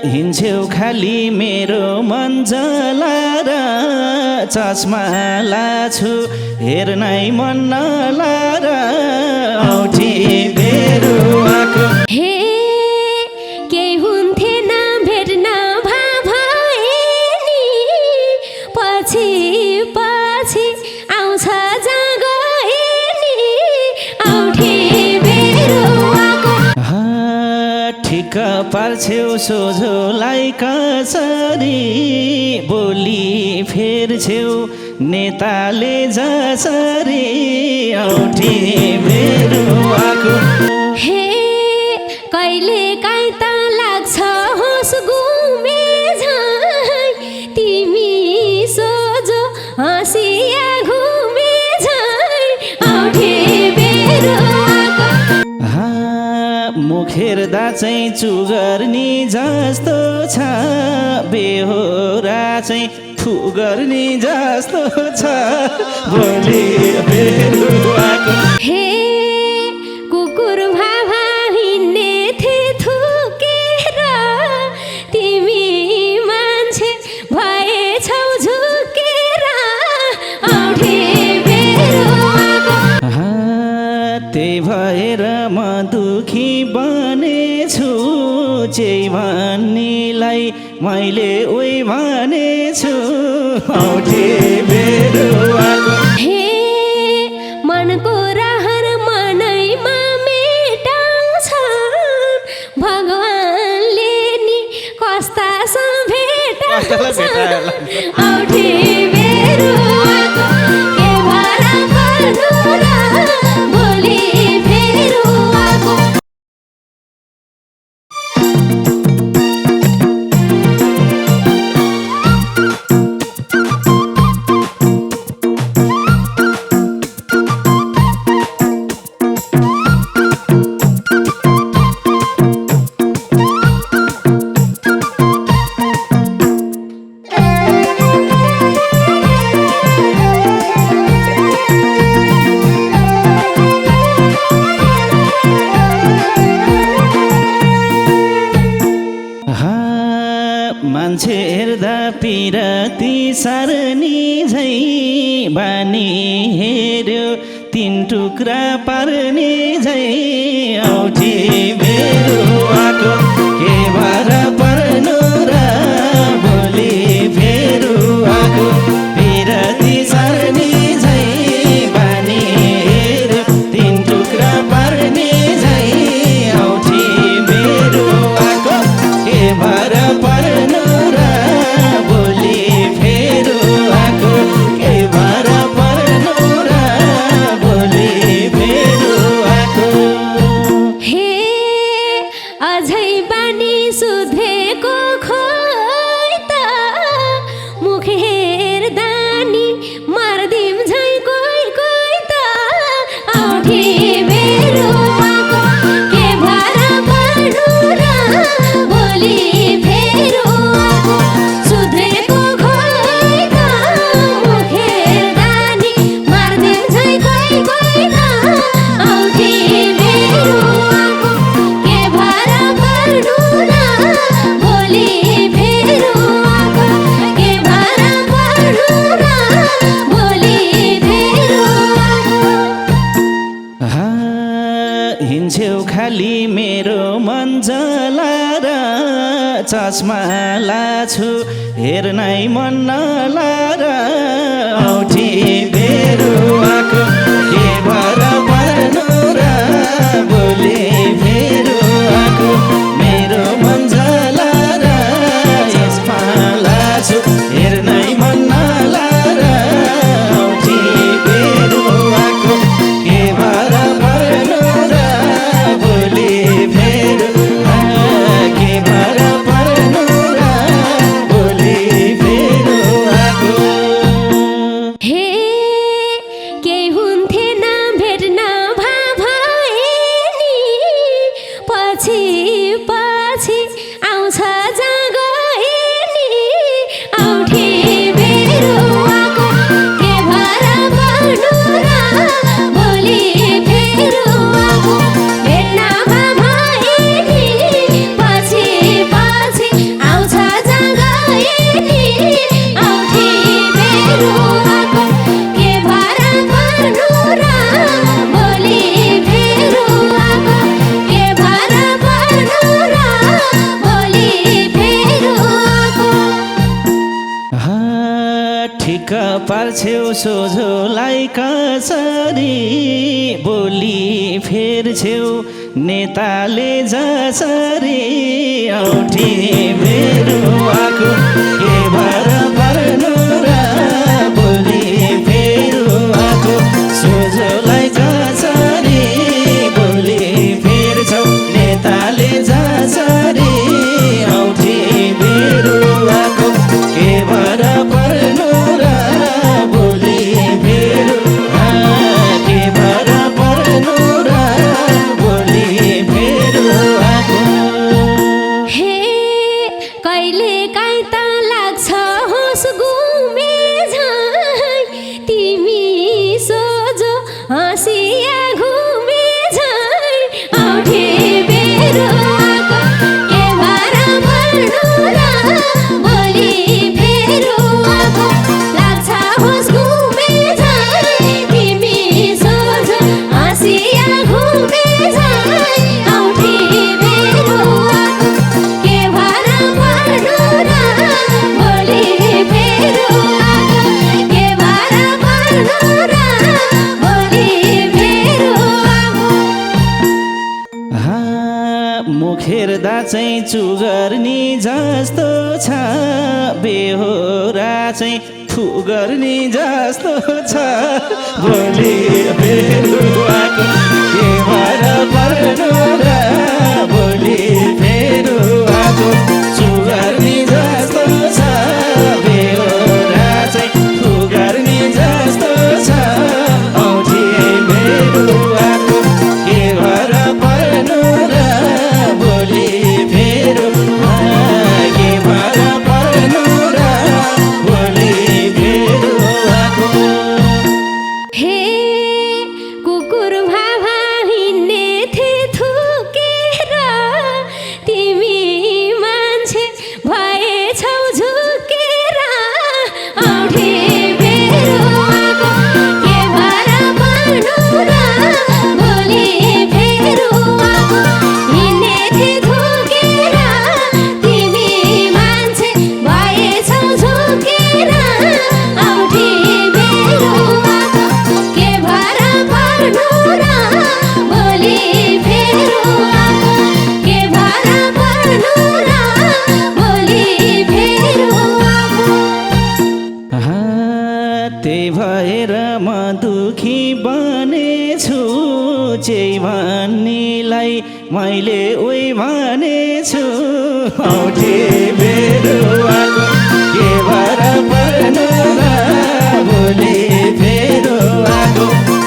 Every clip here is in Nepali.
हिँड्छेउ खाली मेरो मन जलाएर चस्मा लाछु हेर्नै मन नलाएर औठी बेरुवाको हे केही हुन्थेन भेट्न भए नि पछि पछि आउँछ जहाँ गए नि औठी बेरुवाको ठिक्क पार्छेउ सोझोलाई कसरी बोली फेर्छेउ नेताले जसरी औठी बेरुवाको हे कहिले काहीँ त लाग्छ होस गुमे झै तिमी सोझो हँसिया घुमे झै औठी बेरुवाको मुखेर्दा चाहिँ चुगर्नी जस्तो छ बेहोरा चाहिँ ठुगर्नी जस्तो छ बोली बेरुवाको हे कुकुर भाभा हिँड्ने थिए थुकेर तिमी मान्छे भएछौ झुकेर औठी बेरुवाको त्यही भएर म दुखी बनेछु चाहिँ भन्नेलाई मैले उही भनेछु औठी बेरुवाको हे मनको रहर मनैमा मेटाउँछन् भगवानले नि कस्ता भेटाउँछन् औठी बेरुवाको के भरा पर्नु र भोलि बेरुवाको मान्छे हेर्दा पिरती सार्नी झै बानी हेर्यो तीन टुक्रा पार्ने झै औठी बेरुवाको के भर पर्नु र भोलि बेरुवाको पिरती सार्नी झै बानी हेर्यो तीन टुक्रा पार्ने झै औठी बेरुवाको के भर पर्नु र भोलि बेरुवाको के भर पर्नु र भोलि बेरुवाको हे अझै बानी सुधेको खोइ त मुख हेर्दा नि मर्दिम झै कोही कोही त औठी बेरुवाको के भर पर्नु र भोलि बेरुवाको सुधेको खोइ त मुख हेर्दा नि मर्दिम झै कोही कोही त औठी बेरुवाको के भर पर्नु र भोलि बेरुवाको के भर पर्नु र भोलि बेरुवाको हिँड्छेउ खाली मेरो मन जलाएर चस्मा लाछु हेर्नै मन नलाएर औठी बेरुवाको के भर पर्नु र भोलि बेरुवाको मेरो मन जलाएर चस्मा लाछु हेर्नै मन नलाएर औठी बेरुवाको के भर पर्नु र भोलि बेरुवाको के भर पर्नु र भोलि बेरुवाको हे केही हुन्थेन भेट्न पार्छेउ सोझोलाई कसरी बोली फेर्छेउ नेताले जसरी औठी बेरुवाको के भर पर्नु र बोली फेरुवाको सोझोलाई जसरी बोली फेर्छौ नेताले जसरी औठी बेरुवाको के भर पर्नु र बोली फेरुवा के भर पर्नु र बोली फेरुवाको हे कहिले काहीँ त लाग्छ होस गुमे झै तिमी सोझो हाँसिया घुमे झै औठे बेरुवाको के भर पर्नु र बोली फेरुवाको लाग्छ होस गुमे झै तिमी सोझो हाँसिया घुमे झै औठे बेरुवाको के भर पर्नु र बोली फेरुवाको के भर पर्नु र बोली फेरुवाको मुखेर्दा चाहिँ चुगर्नी जस्तो छ बेहोरा चाहिँ फुगर्नी जस्तो छ बोली फेरुवाको के भर पर्नु र बोली फेरुवाको चुगर्नी जस्तो छ बेहोरा चाहिँ फुगर्नी जस्तो छ औठी बेरुवाको के भर पर्नु र बोली फेरुवा के भर पर्नु र बोली फेरुवाको हे कुकुर भाभा हिँड्ने थिए थुकेर तिमी मान्छे भएछौ झुकेर औठे बेरुवाको के भर पर्नु र बोली फेरुवाको हिँड्ने थिए थुकेर तिमी मान्छे भएछौ झुकेर औठे बेरुवाको के भर पर्नु र बोली फेरुवाको के भर पर्नु र बोली फेरुवाको त्यही भएर म दुखी बनेछु चाहिँ भन्नेलाई मैले उही भनेछु औठे बेरुवाको के भर पर्नु र बोली फेरुवाको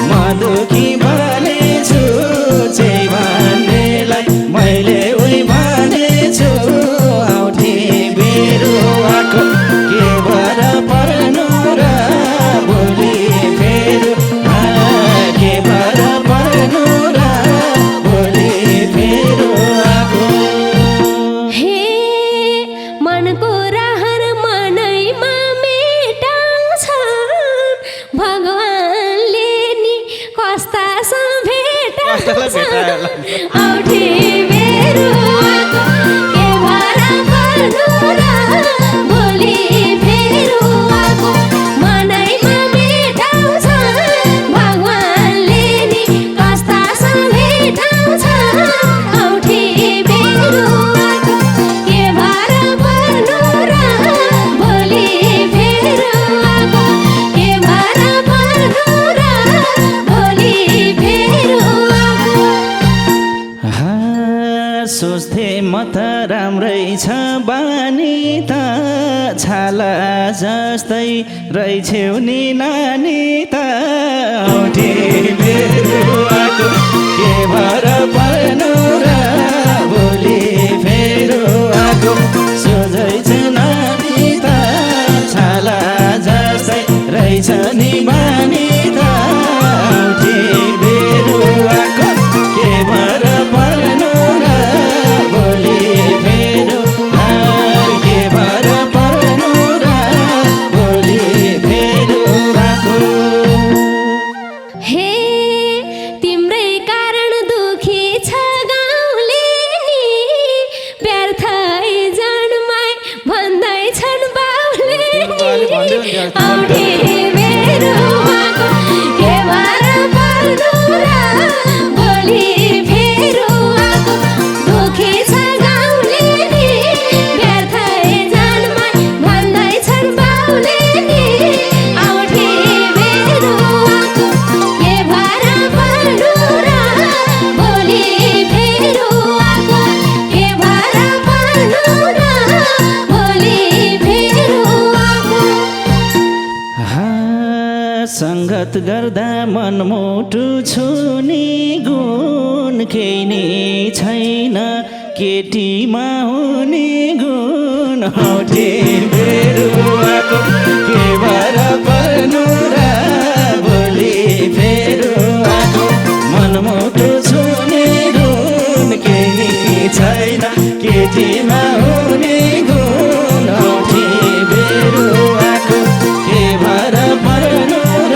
म दुखी बनेछु चाहिँ भन्नेलाई मैले उही भनेछु औठे बेरुवाको के भर पर्नु र बोली फेरुवा के भर पर्नु र बोली फेरुवाको हे मनको रहर मनैमा मेटाउँछन् भगवानले नि कस्ता भेटाउँछन् औठे बेरुवाको के भर पर्नु र बोली फेरुवाको मनैमा मेटाउँछन् भगवानले नि कस्ता भेटाउँछन् औठे बेरुवाको के भर पर्नु र बोली फेरुवाको के भर पर्नु र बोली फेरुवाको सोच्थे म त राम्रै छ बानी त छाला जस्तै रहेछौ नि नानी त औठे बेरुवाको के भर पर्नु र बोली फेरुवाको सोझै छ नानी त छाला जस्तै रहेछ नि बानी त औठे बेरुवाको के भर पर्नु र बोली फेरुवा के भर पर्नु र बोली फेरुवाको हे तिम्रै कारण दुखी छ गाउँले नि व्यर्थै जन्माई भन्दैछन् बाउले नि औठे इज्जत गर्दा मनमुटु छुने गुण केही नै छैन केटीमा हुने गुण औठे बेरुवाको के भर पर्नु र भोलि फेरुवाको मनमुटु छुने गुण केही छैन केटीमा हुने गुण औठे बेरुवाको के भर पर्नु र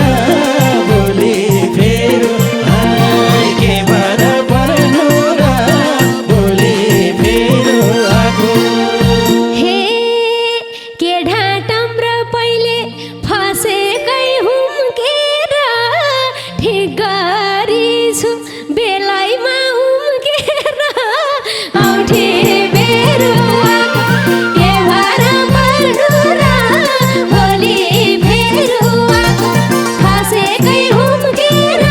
भोलि फेरु के भर पर्नु र भोलि फेरुवाको हे के ढाँटम र पहिले फसेकै हुम्केर ठिक गरिछु बेलैमा हुम्केर औठे बेरुवाको के भर पर्नु र भोलि फेरुवाको फसेकै हुम्केर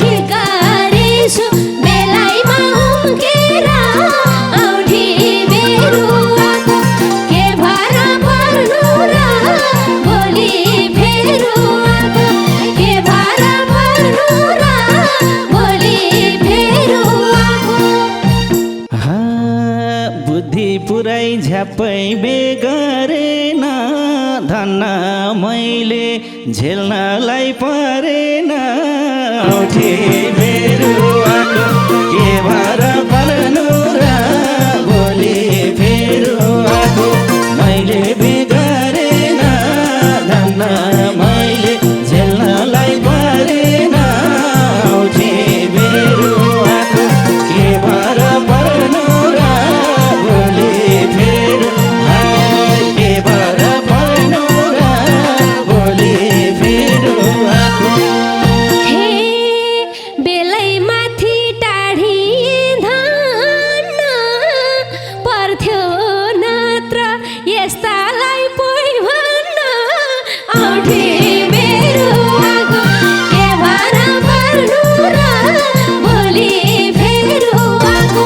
ठिक गरिछु बेलैमा हुम्केर औठे बेरुवाको के भर पर्नु र भोलि फेरुवाको के भर पर्नु र भोलि फेरुवाको बुद्धि पुरै झ्यापै बेगरेन धन्न मैले झेल्नलाई परेन औठे बेरुवाको के भर पर्नु र भोलि फेरुवाको मैले बेगरेन धन्न मैले झेल्नलाई परेन औठे बेरुवाको के भर पर्नु र भोलि फेरु के भर पर्नु र भोलि फेरुवाको हे बेलैमाथि टाढी धान्न पर्थ्यो नत्र यस्तालाई पोइ भन्न औठे बेरुवाको के भर पर्नु र भोलि फेरुवाको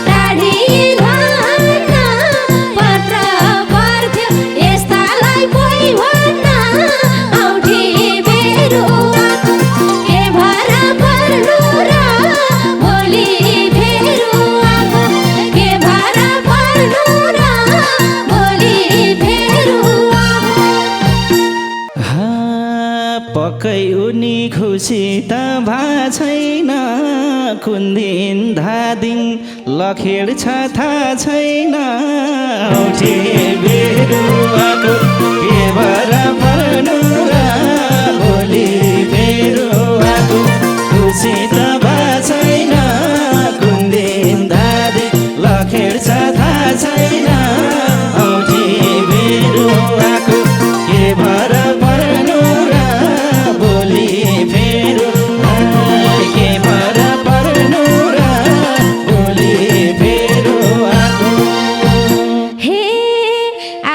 टाढी धान्न पत्र पर्थ्यो यस्तालाई पोइ भन्न औठे बेरुवाको के भर पर्नु र भोलि फेरुवाको के भर पर्नु र भोलि फेरुवाको पक्कै उनी खुसी त भा छैन कुन दिन धादिङ लखेड छ थाहा छैन औठे बेरुवाको के भर पर्नु र भोलि फेरुवाको खुसी त भा छैन कुन दिन धादिङ लखेड छ थाहा छैन औठे बेरुवाको के भर पर्नु र भोलि फेरु के भर पर्नु र भोलि फेरुवाको हे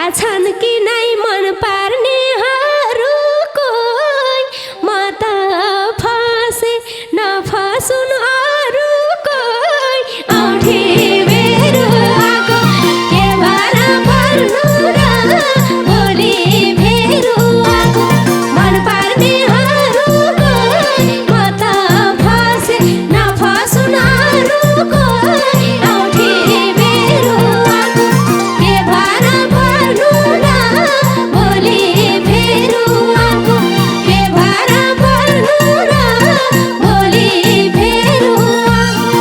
आछन् कि नै मन पार्नेहरूको म त फसे नफसुन् अरूको औठे बेरुवाको के भर पर्नु र भोलि फेरुवाको मन पार्नेहरूको म त फसे नफसुन् अरूको औठे बेरुवाको के भर पर्नु र भोलि फेरुवाको के भर पर्नु र भोलि फेरुवाको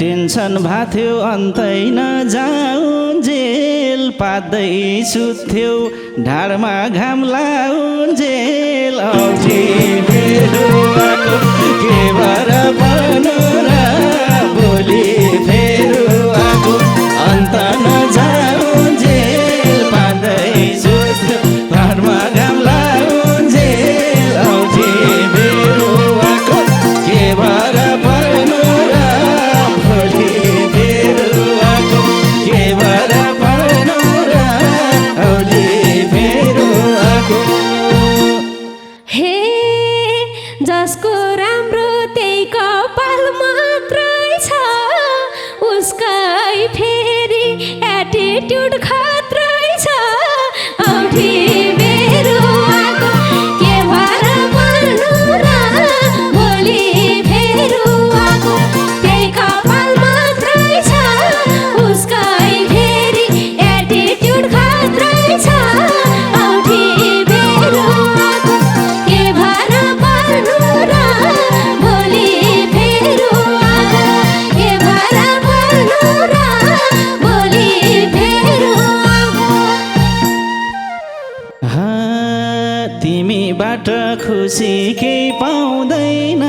टेन्सन भाथ्यो अन्तै नजाउन्जेल पादै सुत्थ्यो ढाडमा घाम लाउन्जेल औठे बेरुवाको के भर पर्नु र भोलि फेरुवाको अन्त नजाउन्जेल पादै सुत्थ्यो ढाडमा घाम लाउन्जेल औठे बेरुवाको के भर पर्नु र भोलि फेरुवाको के भर पर्नु र भोलि फेरुवाको हे जसको राम्रो त्यही कपाल मात्रै छ बाट खुसी केही पाउँदैन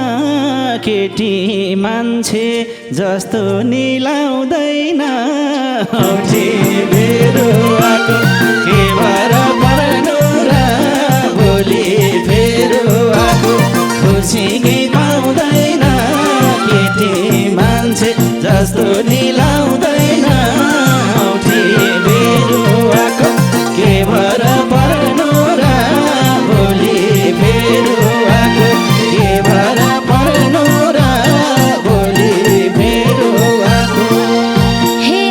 केटी मान्छे जस्तो निलाउँदैन औठी बेरुवाको के भएर पर्नु र भोलि बेरुवाको खुसी केही पाउँदैन केटी मान्छे जस्तो निलाउँदैन औठी बेरुवाको के भएर पर्नु र भोलि बेरुवाको के भएर पर्नु र भोलि बेरुवाको हे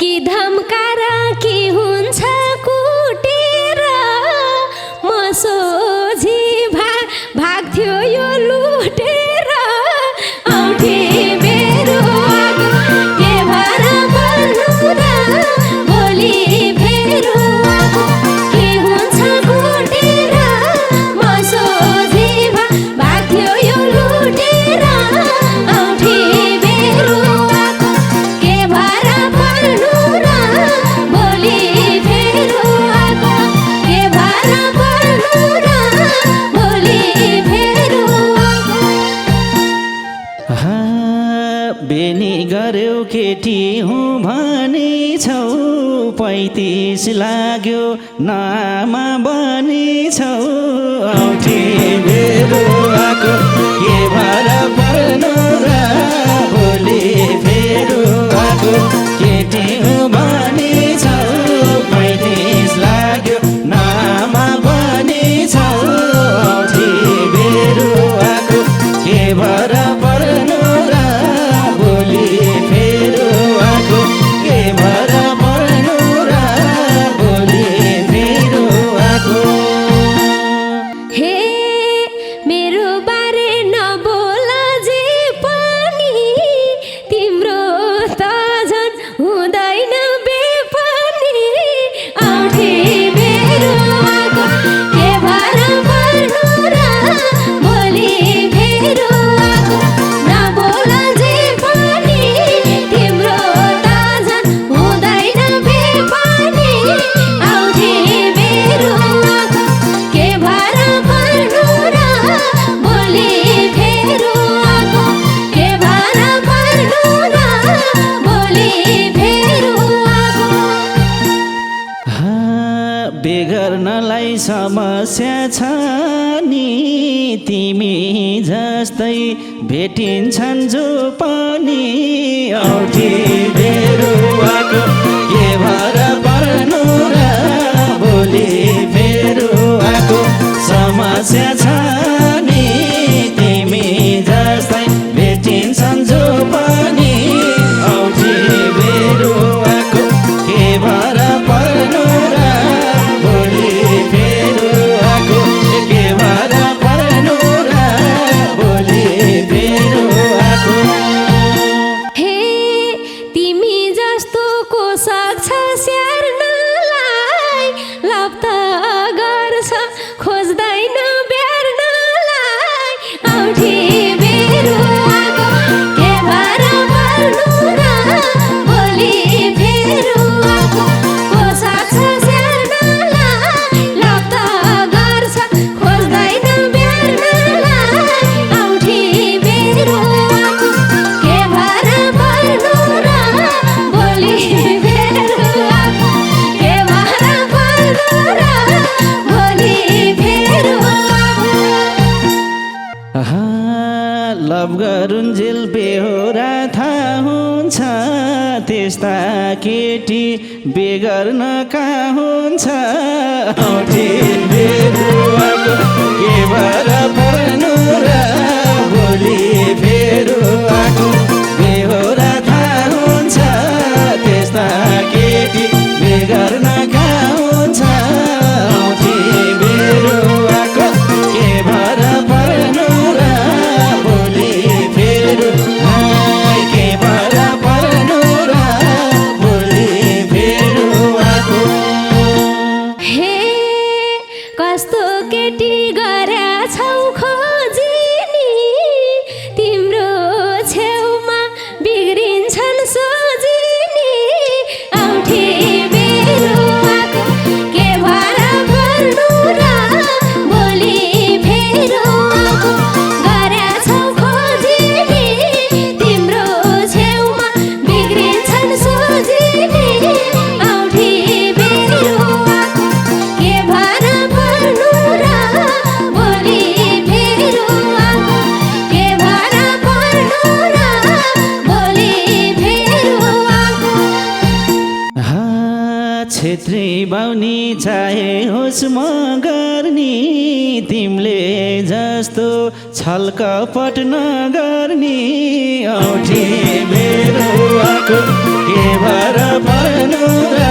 कि धम्काएर के हुन्छ कुटेर म सोझी भाग्थ्यो यो लुटेर औठी बेरुवाको के भएर पर्नु र भोलि बेरुवाको के हुन्छ कुटेर म सोझी भाग्थ्यो यो लुटेर औठी बेरुवाको के भएर पर्नु र भोलि बेरुवाको के भएर पर्नु र भोलि बेरुवाको बेनी गर्यो केटी हुँ भने छौ 35 लाग्यो नामा बनी छौ औठी बेरुवाको के भएर पर्नु र भोलि बेरुवाको केटी हुँ भने छौ 35 लाग्यो नामा बनी छौ औठी बेरुवाको के भएर पर्नु र भोलि बेरुवाको के भएर पर्नु र भोलि बेरुवाको हे मेरो बारे नबोल जे पनि तिम्रो त झन् हुँदैन बेपनी औठी बेरुवाको के भएर पर्नु र भोलि बेरुवाको नबोल जे पनि तिम्रो त झन् हुँदैन बेपनी औठी बेरुवाको के भएर पर्नु र भोलि बेरुवाको के भएर पर्नु र भोलि बेरुवाको बेगर्नलाई समस्या छ नि तिमी जस्तै भेटिन्छन् जो पनि औठी बेरुवाको के भएर पर्नु र भोलि बेरुवाको समस्या छ नि तिमी जस्तै भेटिन्छन् जो पनि औठी बेरुवाको के भएर पर्नु र भोलि बेरुवाको के भएर पर्नु र भोलि बेरुवाको हे तिमी जस्तो को सक्छ स्याहार्नलाई लप त गर्छ खोज्दैन बेर्नलाई औठी बेरुवाको के भएर पर्नु र भोलि बेरुवाको को सक्छ स्याहार्नलाई लप त गर्छ खोज्दैन बेर्नलाई औठी बेरुवाको के भएर पर्नु र भोलि बेरुवाको के भएर पर्नु र भोलि बेरुवाको लभ गरुन्जेल बेहोरा थाहा हुन्छ त्यस्ता केटी बेगर्न कहाँ हुन्छ औठी बेरुवाको के भएर पर्नु र भोलि बेरुवाको बेहोरा थाहा हुन्छ त्यस्ता केटी बेगर्न कहाँ हुन्छ औठी बेरुवाको के भएर पर्नु र भोलि बेरुवाको के भएर पर्नु र भोलि बेरुवाको हे कस्तो केटी गर्या छौ खोजिनी तिम्रो छेउमा बिग्रिन्छन् सोझिनी औठी बेरुवाको के भएर पर्नु र भोलि छेत्री बाहुनी चाहे होस् म गर्ने तिमीले जस्तो छल कपट नगर्ने औठी बेरुवाको के भर पर्नु र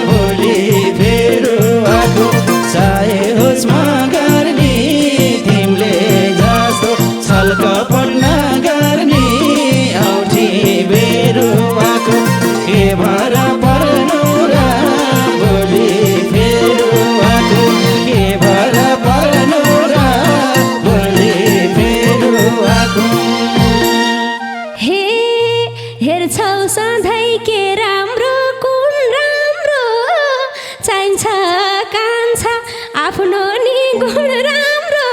भोलि बेरुवाको चाहे होस् म गर्ने तिमीले जस्तो छल कपट नगर्ने औठी बेरुवाको के भर पर्नु र भोलि बेरुवाको के भर पर्नु र भोलि बेरुवाको हे हेर्छौ सधैँ के राम्रो कुन राम्रो चाहिन्छ कान्छ आफ्नो नि गुण राम्रो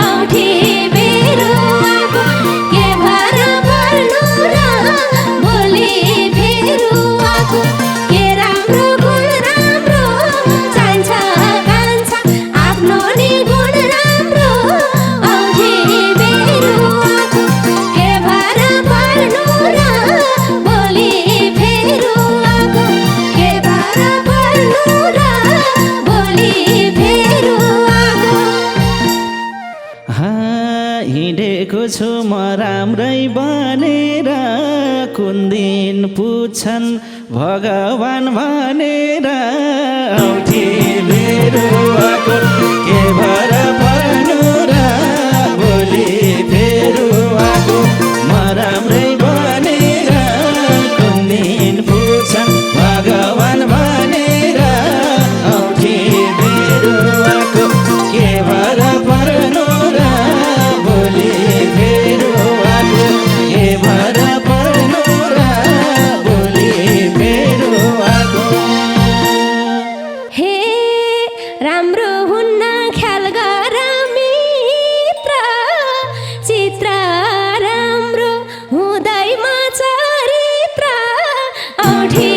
औठी बेरुवाको के भर पर्नु र भोलि बेरुवाको के राम्रो गुण राम्रो चाहिन्छ कान्छ आफ्नो नि गुण राम्रो औठी बेरुवाको के भर पर्नु र भोलि बेरुवाको के भर पर्नु र भोलि बेरुवाको हिँडेको छु म राम्रै बनेर कुन दिन पुग्छन् भगवान भनेर औठी बेरुवाको के भर पर्नु र भोलि बेरुवाको म राम्रै बनेर कुन दिन पुग्छन् भगवान भनेर औठी बेरुवाको के भर पर्नु र भोलि बेरुवाको के भर पर्नु र भोलि बेरुवाको हे राम्रो हुन्न ख्याल गर मित्र चित्र राम्रो हुँदैमा चरित्र औठी